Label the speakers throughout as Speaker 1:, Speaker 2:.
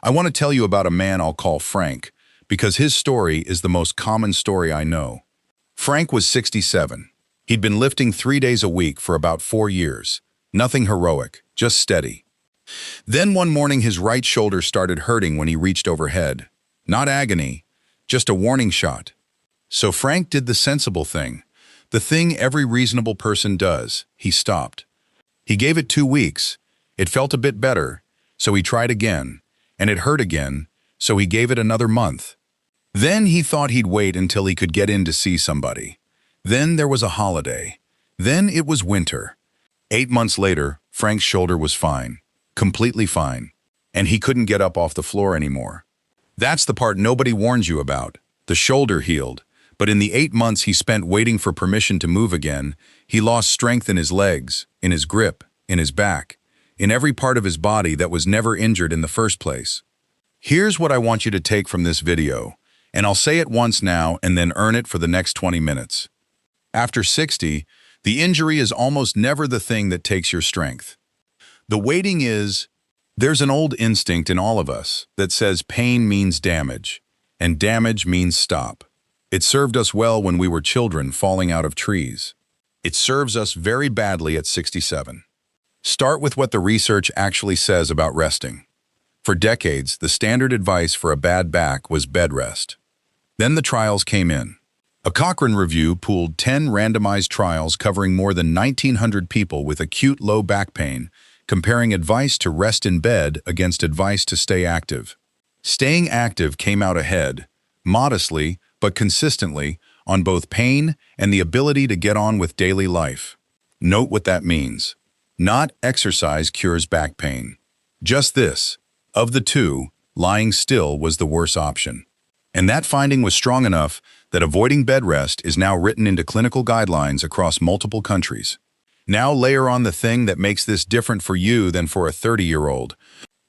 Speaker 1: I want to tell you about a man I'll call Frank, because his story is the most common story I know. Frank was 67. He'd been lifting 3 days a week for about 4 years. Nothing heroic, just steady. Then one morning his right shoulder started hurting when he reached overhead. Not agony, just a warning shot. So Frank did the sensible thing, the thing every reasonable person does. He stopped. He gave it 2 weeks. It felt a bit better, so he tried again, and it hurt again, so he gave it another month. Then he thought he'd wait until he could get in to see somebody. Then there was a holiday. Then it was winter. 8 months later, Frank's shoulder was fine, completely fine, and he couldn't get up off the floor anymore. That's the part nobody warns you about. The shoulder healed, but in the 8 months he spent waiting for permission to move again, he lost strength in his legs, in his grip, in his back, in every part of his body that was never injured in the first place. Here's what I want you to take from this video, and I'll say it once now and then earn it for the next 20 minutes. After 60, the injury is almost never the thing that takes your strength. The waiting is, there's an old instinct in all of us that says pain means damage, and damage means stop. It served us well when we were children falling out of trees. It serves us very badly at 67. Start with what the research actually says about resting. For decades, the standard advice for a bad back was bed rest. Then the trials came in. A Cochrane review pooled 10 randomized trials covering more than 1,900 people with acute low back pain, comparing advice to rest in bed against advice to stay active. Staying active came out ahead, modestly but consistently, on both pain and the ability to get on with daily life. Note what that means. Not exercise cures back pain. Just this, of the two, lying still was the worse option. And that finding was strong enough that avoiding bed rest is now written into clinical guidelines across multiple countries. Now layer on the thing that makes this different for you than for a 30-year-old.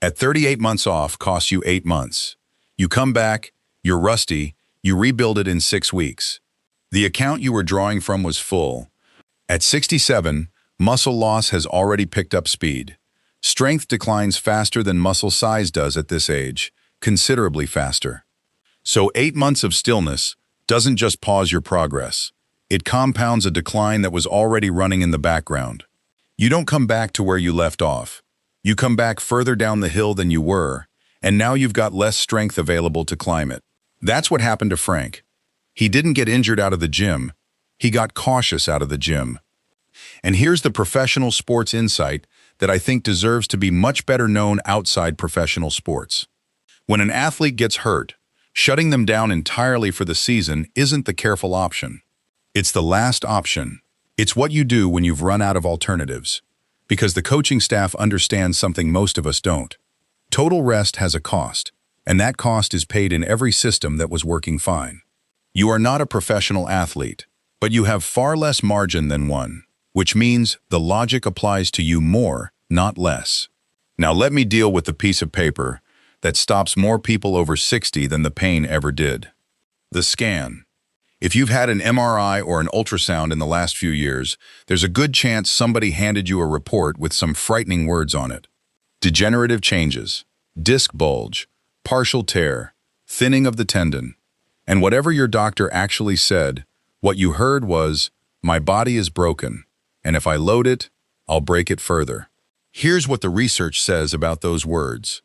Speaker 1: At 38 months off costs you 8 months. You come back, you're rusty, you rebuild it in 6 weeks. The account you were drawing from was full. At 67, muscle loss has already picked up speed. Strength declines faster than muscle size does at this age, considerably faster. So 8 months of stillness doesn't just pause your progress. It compounds a decline that was already running in the background. You don't come back to where you left off. You come back further down the hill than you were, and now you've got less strength available to climb it. That's what happened to Frank. He didn't get injured out of the gym. He got cautious out of the gym. And here's the professional sports insight that I think deserves to be much better known outside professional sports. When an athlete gets hurt, shutting them down entirely for the season isn't the careful option. It's the last option. It's what you do when you've run out of alternatives. Because the coaching staff understands something most of us don't. Total rest has a cost, and that cost is paid in every system that was working fine. You are not a professional athlete, but you have far less margin than one, which means the logic applies to you more, not less. Now let me deal with the piece of paper that stops more people over 60 than the pain ever did. The scan. If you've had an MRI or an ultrasound in the last few years, there's a good chance somebody handed you a report with some frightening words on it. Degenerative changes, disc bulge, partial tear, thinning of the tendon. And whatever your doctor actually said, what you heard was, "My body is broken, and if I load it, I'll break it further." Here's what the research says about those words.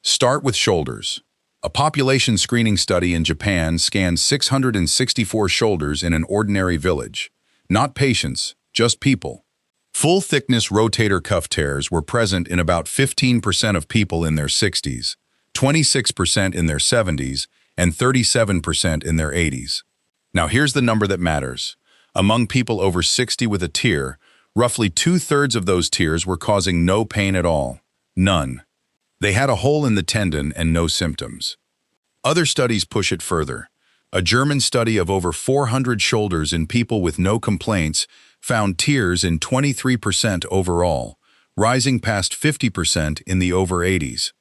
Speaker 1: Start with shoulders. A population screening study in Japan scanned 664 shoulders in an ordinary village. Not patients, just people. Full-thickness rotator cuff tears were present in about 15% of people in their 60s, 26% in their 70s, and 37% in their 80s. Now here's the number that matters. Among people over 60 with a tear, roughly 2/3 of those tears were causing no pain at all. None. They had a hole in the tendon and no symptoms. Other studies push it further. A German study of over 400 shoulders in people with no complaints found tears in 23% overall, rising past 50% in the over 80s.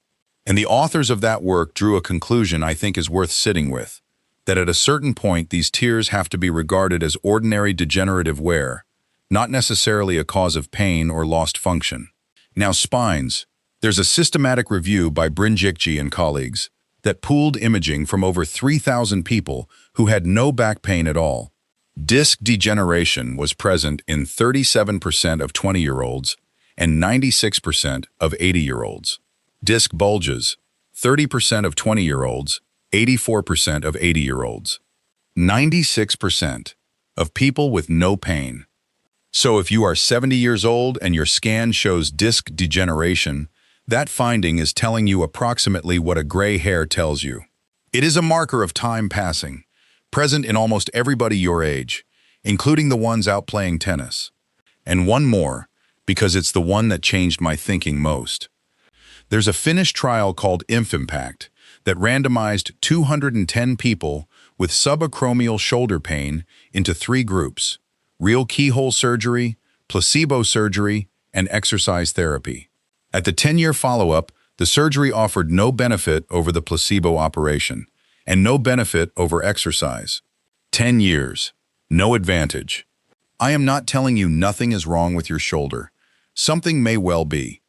Speaker 1: And the authors of that work drew a conclusion I think is worth sitting with, that at a certain point these tears have to be regarded as ordinary degenerative wear, not necessarily a cause of pain or lost function. Now spines. There's a systematic review by Brinjikji and colleagues that pooled imaging from over 3,000 people who had no back pain at all. Disc degeneration was present in 37% of 20-year-olds and 96% of 80-year-olds. Disc bulges, 30% of 20-year-olds, 84% of 80-year-olds. 96% of people with no pain. So if you are 70 years old and your scan shows disc degeneration, that finding is telling you approximately what a gray hair tells you. It is a marker of time passing, present in almost everybody your age, including the ones out playing tennis. And one more, because it's the one that changed my thinking most. There's a Finnish trial called IMPACT that randomized 210 people with subacromial shoulder pain into 3 groups: real keyhole surgery, placebo surgery, and exercise therapy. At the 10-year follow-up, the surgery offered no benefit over the placebo operation and no benefit over exercise. 10 years, no advantage. I am not telling you nothing is wrong with your shoulder. Something may well be.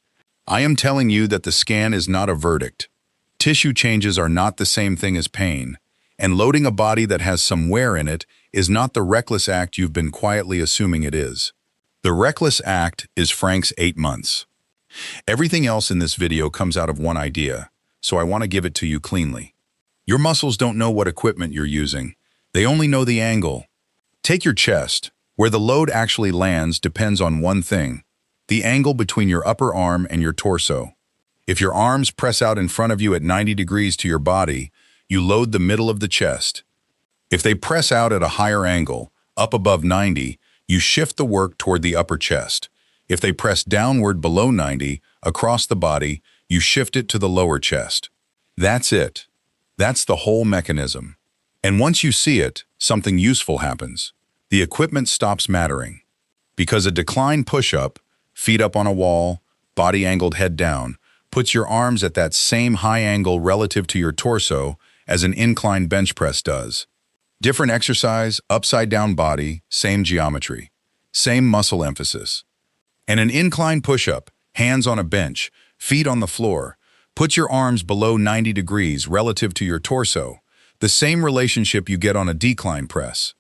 Speaker 1: I am telling you that the scan is not a verdict. Tissue changes are not the same thing as pain, and loading a body that has some wear in it is not the reckless act you've been quietly assuming it is. The reckless act is Frank's 8 months. Everything else in this video comes out of one idea, so I want to give it to you cleanly. Your muscles don't know what equipment you're using. They only know the angle. Take your chest. Where the load actually lands depends on one thing: the angle between your upper arm and your torso. If your arms press out in front of you at 90 degrees to your body, you load the middle of the chest. If they press out at a higher angle, up above 90, you shift the work toward the upper chest. If they press downward below 90, across the body, you shift it to the lower chest. That's it. That's the whole mechanism. And once you see it, something useful happens. The equipment stops mattering. Because a decline push-up, feet up on a wall, body angled head down, puts your arms at that same high angle relative to your torso as an incline bench press does. Different exercise, upside-down body, same geometry, same muscle emphasis. And an incline push-up, hands on a bench, feet on the floor, puts your arms below 90 degrees relative to your torso, the same relationship you get on a decline press.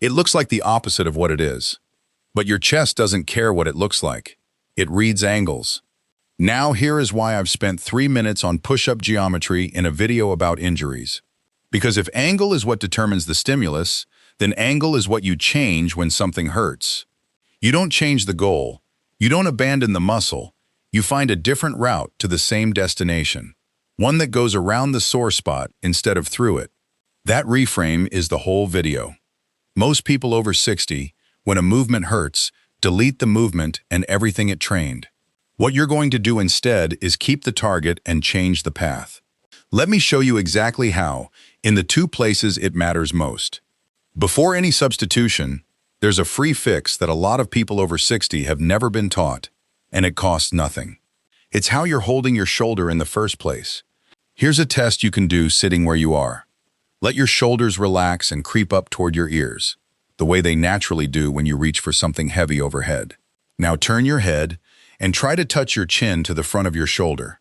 Speaker 1: It looks like the opposite of what it is. But your chest doesn't care what it looks like. It reads angles. Now here is why I've spent 3 minutes on push-up geometry in a video about injuries. Because if angle is what determines the stimulus, then angle is what you change when something hurts. You don't change the goal. You don't abandon the muscle. You find a different route to the same destination. One that goes around the sore spot instead of through it. That reframe is the whole video. Most people over 60, when a movement hurts, delete the movement and everything it trained. What you're going to do instead is keep the target and change the path. Let me show you exactly how, in the 2 places it matters most. Before any substitution, there's a free fix that a lot of people over 60 have never been taught, and it costs nothing. It's how you're holding your shoulder in the first place. Here's a test you can do sitting where you are. Let your shoulders relax and creep up toward your ears, the way they naturally do when you reach for something heavy overhead. Now turn your head and try to touch your chin to the front of your shoulder.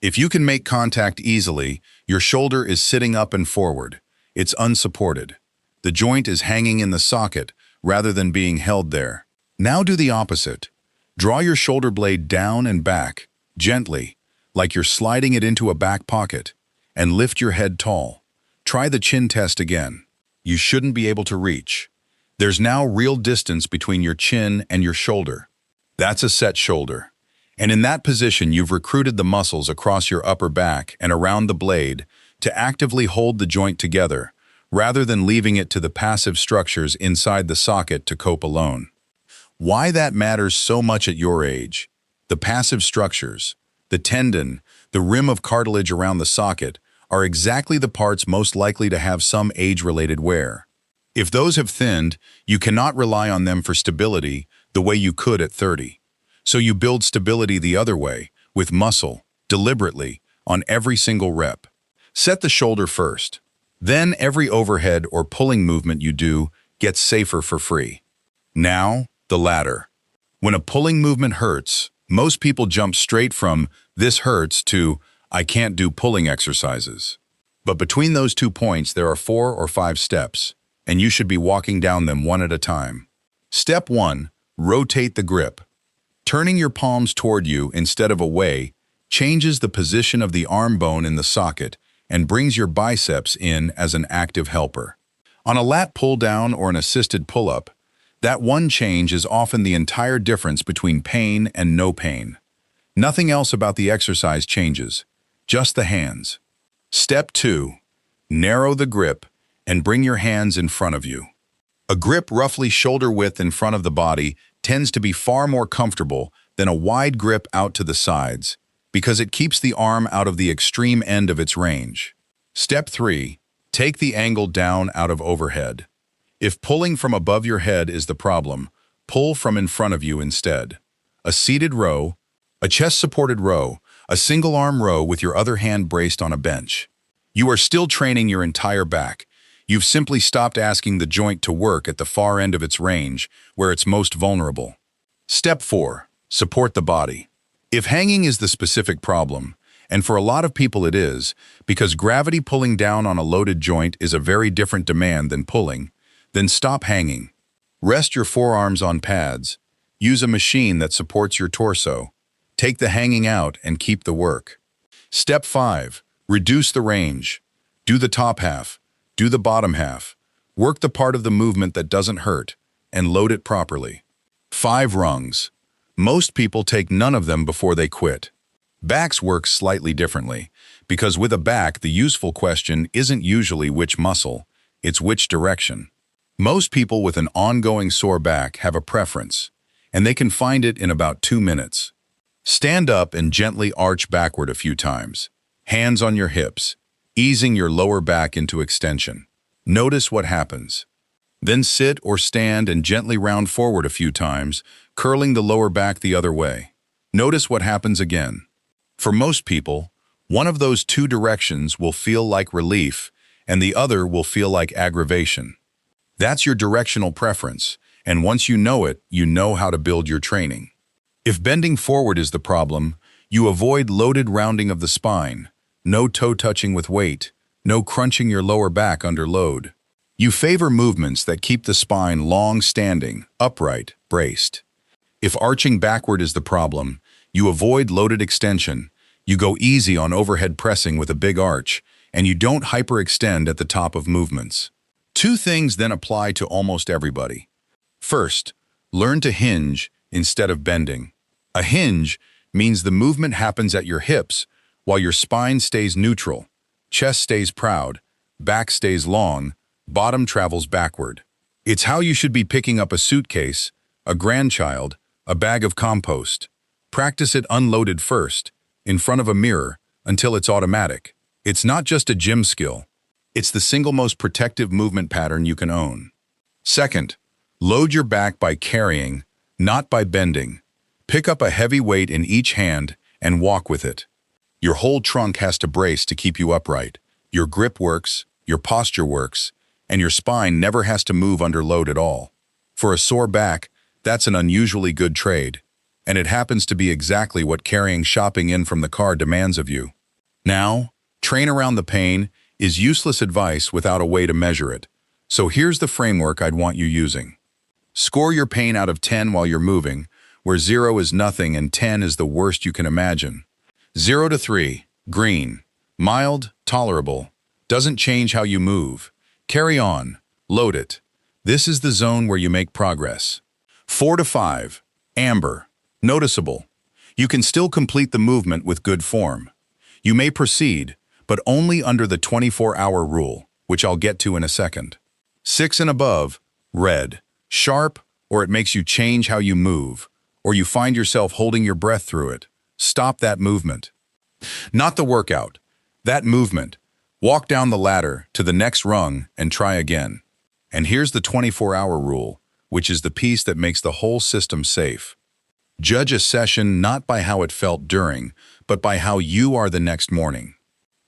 Speaker 1: If you can make contact easily, your shoulder is sitting up and forward. It's unsupported. The joint is hanging in the socket rather than being held there. Now do the opposite. Draw your shoulder blade down and back, gently, like you're sliding it into a back pocket, and lift your head tall. Try the chin test again. You shouldn't be able to reach. There's now real distance between your chin and your shoulder. That's a set shoulder. And in that position, you've recruited the muscles across your upper back and around the blade to actively hold the joint together, rather than leaving it to the passive structures inside the socket to cope alone. Why that matters so much at your age? The passive structures, the tendon, the rim of cartilage around the socket, are exactly the parts most likely to have some age-related wear. If those have thinned, you cannot rely on them for stability the way you could at 30. So you build stability the other way, with muscle, deliberately, on every single rep. Set the shoulder first. Then every overhead or pulling movement you do gets safer for free. Now, the latter. When a pulling movement hurts, Most people jump straight from "this hurts" to "I can't do pulling exercises." But between those 2 points, there are 4 or 5 steps, and you should be walking down them one at a time. Step 1. Rotate the grip. Turning your palms toward you instead of away changes the position of the arm bone in the socket and brings your biceps in as an active helper. On a lat pull-down or an assisted pull-up, that one change is often the entire difference between pain and no pain. Nothing else about the exercise changes, just the hands. Step 2. Narrow the grip and bring your hands in front of you. A grip roughly shoulder width in front of the body tends to be far more comfortable than a wide grip out to the sides because it keeps the arm out of the extreme end of its range. Step 3. Take the angle down out of overhead. If pulling from above your head is the problem, pull from in front of you instead. A seated row, a chest-supported row, a single-arm row with your other hand braced on a bench. You are still training your entire back. You've simply stopped asking the joint to work at the far end of its range, where it's most vulnerable. Step 4. Support the body. If hanging is the specific problem, and for a lot of people it is, because gravity pulling down on a loaded joint is a very different demand than pulling, then stop hanging. Rest your forearms on pads. Use a machine that supports your torso. Take the hanging out and keep the work. Step 5. Reduce the range. Do the top half. Do the bottom half. Work the part of the movement that doesn't hurt, and load it properly. 5 rungs. Most people take none of them before they quit. Backs work slightly differently, because with a back, the useful question isn't usually which muscle, it's which direction. Most people with an ongoing sore back have a preference, and they can find it in about 2 minutes. Stand up and gently arch backward a few times, hands on your hips, easing your lower back into extension. Notice what happens. Then sit or stand and gently round forward a few times, curling the lower back the other way. Notice what happens again. For most people, one of those 2 directions will feel like relief and the other will feel like aggravation. That's your directional preference, and once you know it, you know how to build your training. If bending forward is the problem, you avoid loaded rounding of the spine, no toe touching with weight, no crunching your lower back under load. You favor movements that keep the spine long-standing, upright, braced. If arching backward is the problem, you avoid loaded extension, you go easy on overhead pressing with a big arch, and you don't hyperextend at the top of movements. 2 things then apply to almost everybody. First, learn to hinge instead of bending. A hinge means the movement happens at your hips while your spine stays neutral, chest stays proud, back stays long, bottom travels backward. It's how you should be picking up a suitcase, a grandchild, a bag of compost. Practice it unloaded first, in front of a mirror, until it's automatic. It's not just a gym skill. It's the single most protective movement pattern you can own. Second, load your back by carrying, not by bending. Pick up a heavy weight in each hand and walk with it. Your whole trunk has to brace to keep you upright. Your grip works, your posture works, and your spine never has to move under load at all. For a sore back, that's an unusually good trade, and it happens to be exactly what carrying shopping in from the car demands of you. Now, train around the pain is useless advice without a way to measure it. So here's the framework I'd want you using. Score your pain out of 10 while you're moving, where 0 is nothing and 10 is the worst you can imagine. 0 to 3, green. Mild, tolerable. Doesn't change how you move. Carry on. Load it. This is the zone where you make progress. 4 to 5, amber. Noticeable. You can still complete the movement with good form. You may proceed, but only under the 24-hour rule, which I'll get to in a second. 6 and above, red. Sharp, or it makes you change how you move, or you find yourself holding your breath through it. Stop that movement. Not the workout. That movement. Walk down the ladder to the next rung and try again. And here's the 24-hour rule, which is the piece that makes the whole system safe. Judge a session not by how it felt during, but by how you are the next morning.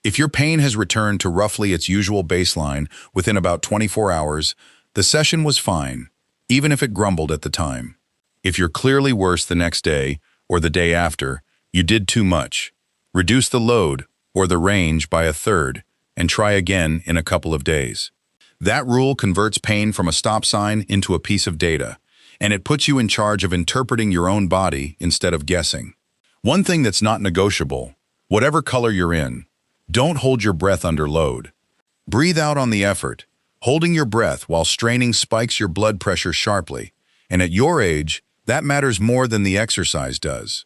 Speaker 1: If your pain has returned to roughly its usual baseline within about 24 hours, the session was fine, even if it grumbled at the time. If you're clearly worse the next day, or the day after, you did too much. Reduce the load or the range by a third and try again in a couple of days. That rule converts pain from a stop sign into a piece of data, and it puts you in charge of interpreting your own body instead of guessing. One thing that's not negotiable, whatever color you're in, don't hold your breath under load. Breathe out on the effort. Holding your breath while straining spikes your blood pressure sharply, and at your age, that matters more than the exercise does.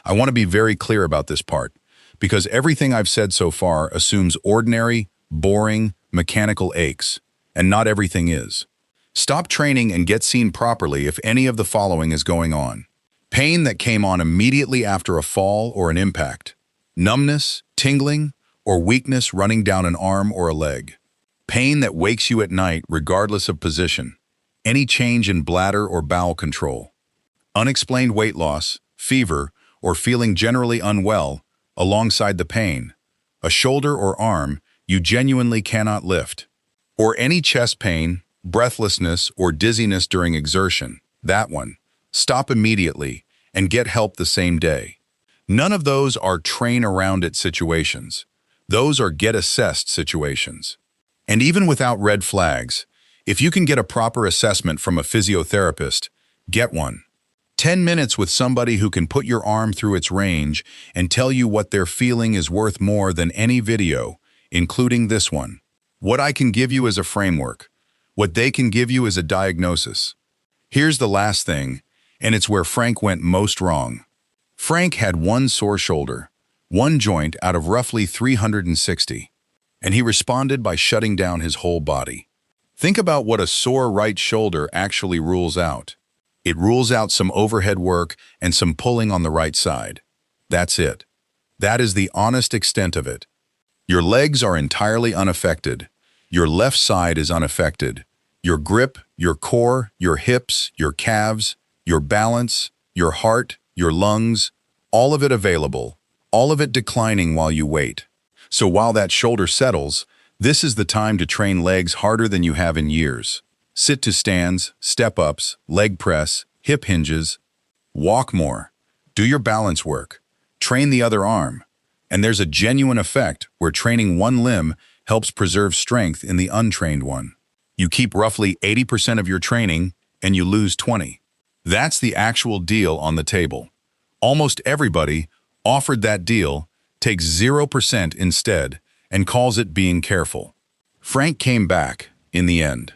Speaker 1: I want to be very clear about this part, because everything I've said so far assumes ordinary, boring, mechanical aches, and not everything is. Stop training and get seen properly if any of the following is going on. Pain that came on immediately after a fall or an impact. Numbness, tingling, or weakness running down an arm or a leg. Pain that wakes you at night regardless of position. Any change in bladder or bowel control. Unexplained weight loss, fever, or feeling generally unwell alongside the pain. A shoulder or arm you genuinely cannot lift. Or any chest pain, breathlessness, or dizziness during exertion. That one. Stop immediately and get help the same day. None of those are train around it situations. Those are get assessed situations. And even without red flags, if you can get a proper assessment from a physiotherapist, get one. 10 minutes with somebody who can put your arm through its range and tell you what they're feeling is worth more than any video, including this one. What I can give you is a framework. What they can give you is a diagnosis. Here's the last thing, and it's where Frank went most wrong. Frank had one sore shoulder, one joint out of roughly 360. And he responded by shutting down his whole body. Think about what a sore right shoulder actually rules out. It rules out some overhead work and some pulling on the right side. That's it. That is the honest extent of it. Your legs are entirely unaffected. Your left side is unaffected. Your grip, your core, your hips, your calves, your balance, your heart, your lungs, all of it available, all of it declining while you wait. So while that shoulder settles, this is the time to train legs harder than you have in years. Sit to stands, step-ups, leg press, hip hinges. Walk more. Do your balance work. Train the other arm. And there's a genuine effect where training one limb helps preserve strength in the untrained one. You keep roughly 80% of your training and you lose 20. That's the actual deal on the table. Almost everybody offered that deal takes 0% instead and calls it being careful. Frank came back, in the end.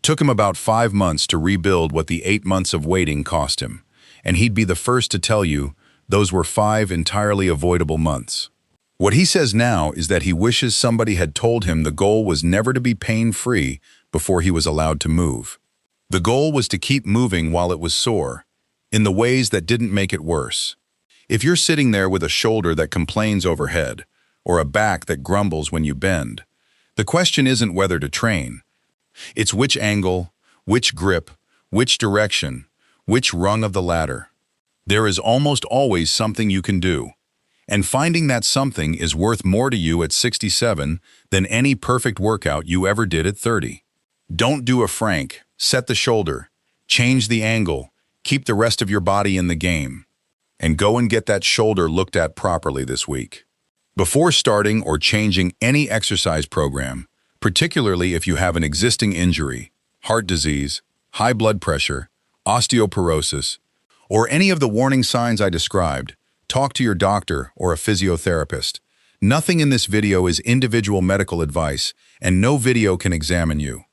Speaker 1: Took him about 5 months to rebuild what the 8 months of waiting cost him, and he'd be the first to tell you those were 5 entirely avoidable months. What he says now is that he wishes somebody had told him the goal was never to be pain-free before he was allowed to move. The goal was to keep moving while it was sore, in the ways that didn't make it worse. If you're sitting there with a shoulder that complains overhead, or a back that grumbles when you bend, the question isn't whether to train. It's which angle, which grip, which direction, which rung of the ladder. There is almost always something you can do, and finding that something is worth more to you at 67 than any perfect workout you ever did at 30. Don't do a Frank, set the shoulder, change the angle, keep the rest of your body in the game. And go and get that shoulder looked at properly this week. Before starting or changing any exercise program, particularly if you have an existing injury, heart disease, high blood pressure, osteoporosis, or any of the warning signs I described, talk to your doctor or a physiotherapist. Nothing in this video is individual medical advice, and no video can examine you.